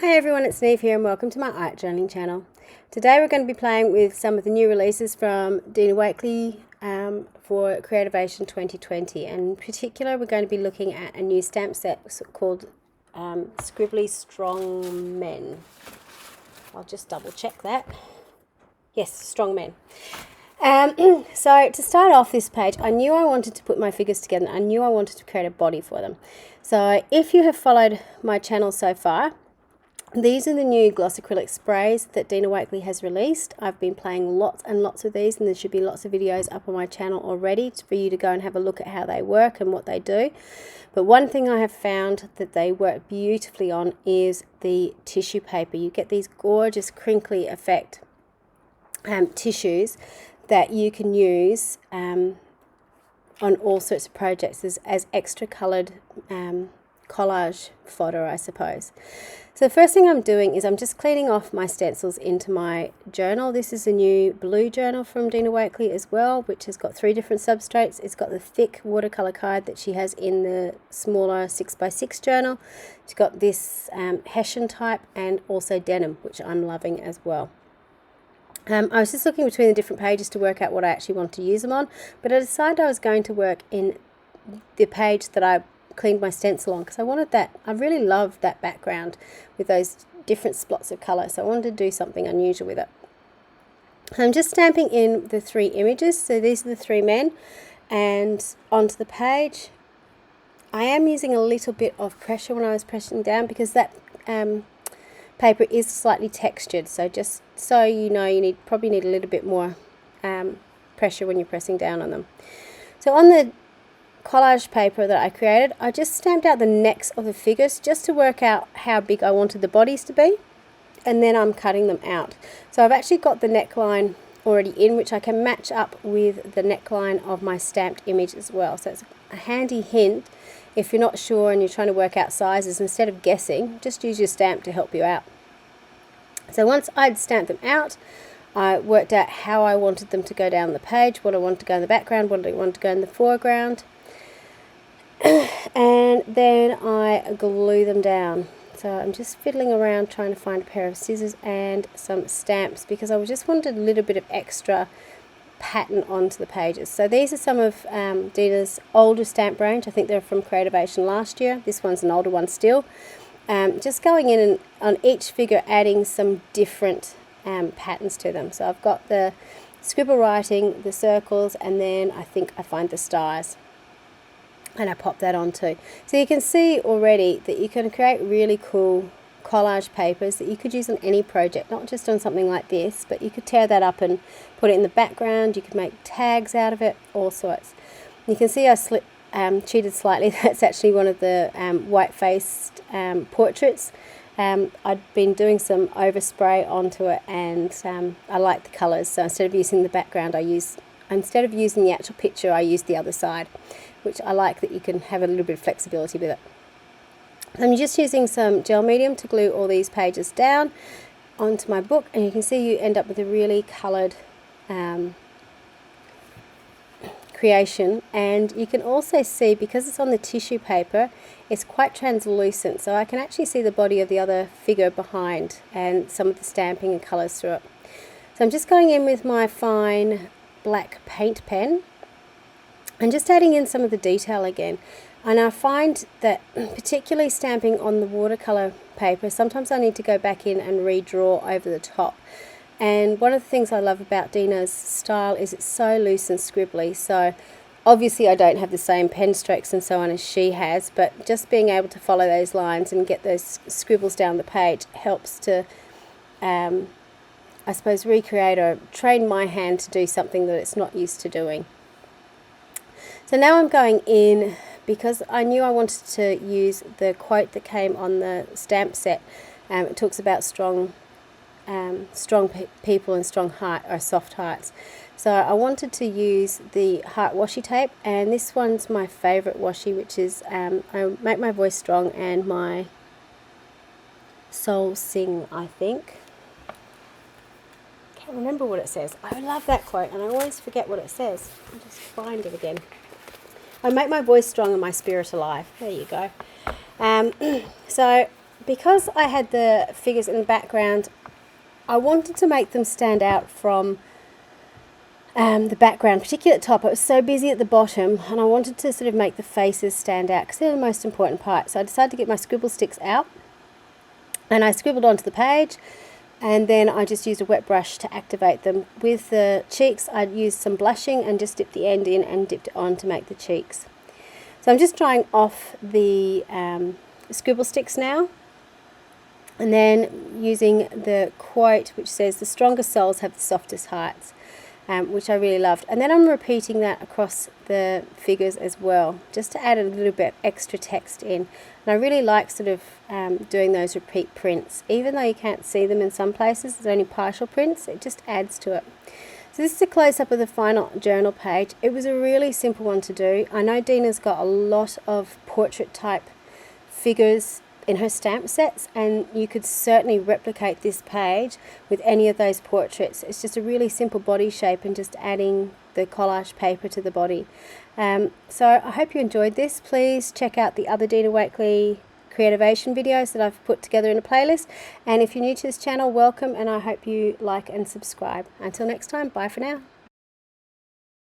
Hi everyone, it's Niamh here and welcome to my art journaling channel. Today we're going to be playing with some of the new releases from Dina Wakley for Creativation 2020, and in particular we're going to be looking at a new stamp set called Scribbly Strong Men. I'll just double check that. Yes, Strong Men. So to start off this page, I knew I wanted to put my figures together. I knew I wanted to create a body for them. So if you have followed my channel so far, these are the new gloss acrylic sprays that Dina Wakley has released. I've been playing lots and lots of these, and there should be lots of videos up on my channel already for you to go and have a look at how they work and what they do. But one thing I have found that they work beautifully on is the tissue paper. You get these gorgeous crinkly effect tissues that you can use on all sorts of projects as extra coloured collage fodder, I suppose. So the first thing I'm doing is I'm just cleaning off my stencils into my journal. This is a new blue journal from Dina Wakley as well, which has got 3 different substrates. It's got the thick watercolour card that she has in the smaller 6x6 journal. She's got this Hessian type and also denim, which I'm loving as well. I was just looking between the different pages to work out what I actually want to use them on, but I decided I was going to work in the page that I cleaned my stencil on, because I wanted that. I really loved that background with those different spots of colour, so I wanted to do something unusual with it. I'm just stamping in the 3 images, so these are the 3 men, and onto the page. I am using a little bit of pressure when I was pressing down, because that paper is slightly textured, so just so you know, you probably need a little bit more pressure when you're pressing down on them. So on the collage paper that I created, I just stamped out the necks of the figures just to work out how big I wanted the bodies to be, and then I'm cutting them out. So I've actually got the neckline already in, which I can match up with the neckline of my stamped image as well. So it's a handy hint if you're not sure and you're trying to work out sizes. Instead of guessing, just use your stamp to help you out. So once I'd stamped them out, I worked out how I wanted them to go down the page, what I wanted to go in the background, what I wanted to go in the foreground, and then I glue them down. So I'm just fiddling around trying to find a pair of scissors and some stamps, because I just wanted a little bit of extra pattern onto the pages. So these are some of Dina's older stamp range. I think they're from Creativation last year. This one's an older one still. Just going in and on each figure adding some different patterns to them. So I've got the scribble writing, the circles, and then I think I find the stars, and I pop that on too. So you can see already that you can create really cool collage papers that you could use on any project, not just on something like this, but you could tear that up and put it in the background. You could make tags out of it, all sorts. You can see I cheated slightly. That's actually one of the white-faced portraits. I'd been doing some overspray onto it, and I like the colours, so instead of using the background, instead of using the actual picture, I used the other side, which I like, that you can have a little bit of flexibility with it. I'm just using some gel medium to glue all these pages down onto my book, and you can see you end up with a really coloured creation. And you can also see, because it's on the tissue paper, it's quite translucent, so I can actually see the body of the other figure behind and some of the stamping and colours through it. So I'm just going in with my fine black paint pen and just adding in some of the detail again. And I find that particularly stamping on the watercolour paper, sometimes I need to go back in and redraw over the top. And one of the things I love about Dina's style is it's so loose and scribbly. So obviously I don't have the same pen strokes and so on as she has, but just being able to follow those lines and get those scribbles down the page helps to, I suppose, recreate or train my hand to do something that it's not used to doing. So now I'm going in, because I knew I wanted to use the quote that came on the stamp set. It talks about strong people and strong heart, or soft hearts. So I wanted to use the heart washi tape, and this one's my favourite washi, which is I Make My Voice Strong and My Soul Sing, I think. Can't remember what it says. I love that quote and I always forget what it says. I'll just find it again. I make my voice strong and my spirit alive. There you go. So because I had the figures in the background, I wanted to make them stand out from the background, particularly at the top. It was so busy at the bottom, and I wanted to sort of make the faces stand out because they're the most important part. So I decided to get my scribble sticks out, and I scribbled onto the page, and then I just used a wet brush to activate them. With the cheeks, I used some blushing and just dipped the end in and dipped it on to make the cheeks. So I'm just drying off the scribble sticks now, and then using the quote which says, "The strongest souls have the softest hearts," which I really loved. And then I'm repeating that across the figures as well, just to add a little bit extra text in. And I really like sort of doing those repeat prints. Even though you can't see them in some places, there's only partial prints, it just adds to it. So this is a close-up of the final journal page. It was a really simple one to do. I know Dina's got a lot of portrait type figures in her stamp sets, and you could certainly replicate this page with any of those portraits. It's just a really simple body shape and just adding the collage paper to the body. So I hope you enjoyed this. Please check out the other Dina Wakley Creativation videos that I've put together in a playlist, and if you're new to this channel, welcome, and I hope you like and subscribe. Until next time, bye for now.